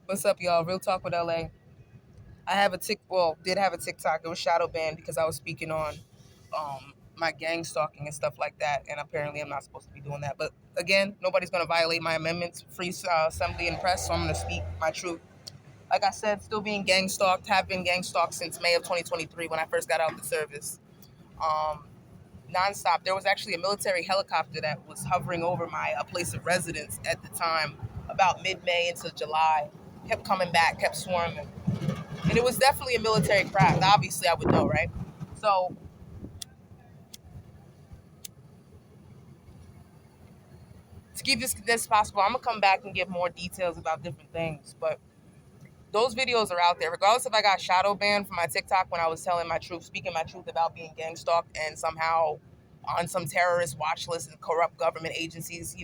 What's up, y'all? Real Talk with LA. Did have a TikTok. It was shadow banned because I was speaking on my gang stalking and stuff like that. And apparently, I'm not supposed to be doing that. But again, nobody's going to violate my amendments, free assembly and press. So I'm going to speak my truth. Like I said, still being gang stalked. Have been gang stalked since May of 2023 when I first got out of the service. Um, Nonstop. There was actually a military helicopter that was hovering over my place of residence at the time, about mid-May into July. Kept coming back, kept swarming. And it was definitely a military craft. Obviously, I would know, right? So, to keep this possible, I'm gonna come back and give more details about different things. But those videos are out there, regardless if I got shadow banned from my TikTok when I was telling my truth, speaking my truth about being gang stalked and somehow on some terrorist watch list and corrupt government agencies,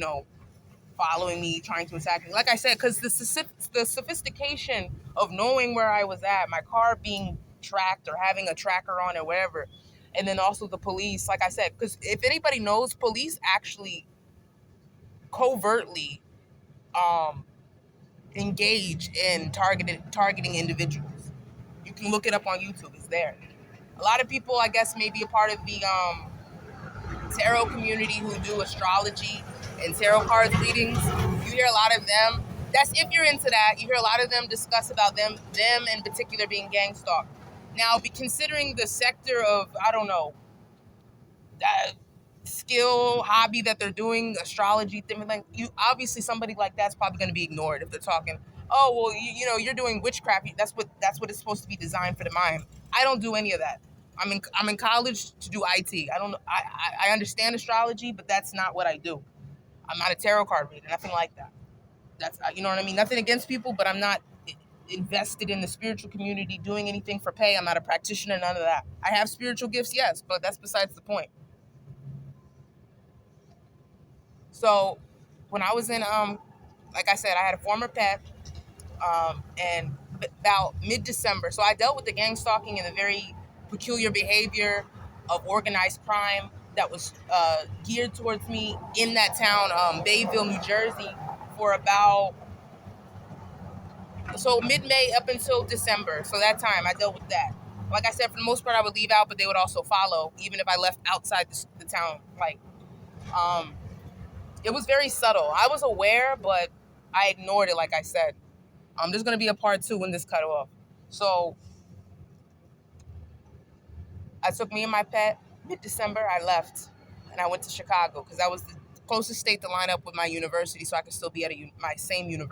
following me, trying to attack me. Like I said, because the sophistication of knowing where I was at, my car being tracked or having a tracker on it, wherever, and then also the police. Like I said, because if anybody knows, police actually covertly um, engage in targeting individuals. You can look it up on YouTube. It's there. A lot of people, I guess, may be a part of the tarot community who do astrology and tarot cards readings. You hear a lot of them. That's if you're into that. You hear a lot of them discuss about them in particular being gang stalked. Now, be considering the sector of, I don't know, skill, hobby that they're doing, astrology, thing like you. Obviously, somebody like that's probably going to be ignored if they're talking. Oh well, you're doing witchcraft. That's what it's supposed to be designed for the mind. I don't do any of that. I'm in college to do IT. I don't I understand astrology, but that's not what I do. I'm not a tarot card reader, nothing like that. That's you know what I mean. Nothing against people, but I'm not invested in the spiritual community doing anything for pay. I'm not a practitioner, none of that. I have spiritual gifts, yes, but that's besides the point. So when I was in like I said, I had a former pet, and about mid-December. So I dealt with the gang stalking and the very peculiar behavior of organized crime that was geared towards me in that town, Bayville, New Jersey, for about mid-May up until December. So that time I dealt with that. Like I said, for the most part, I would leave out, but they would also follow, even if I left outside the town. Um, it was very subtle. I was aware, but I ignored it. Like I said, there's gonna be a part two when this cut off. So I took me and my pet. Mid-December, I left and I went to Chicago because that was the closest state to line up with my university, so I could still be at my same university.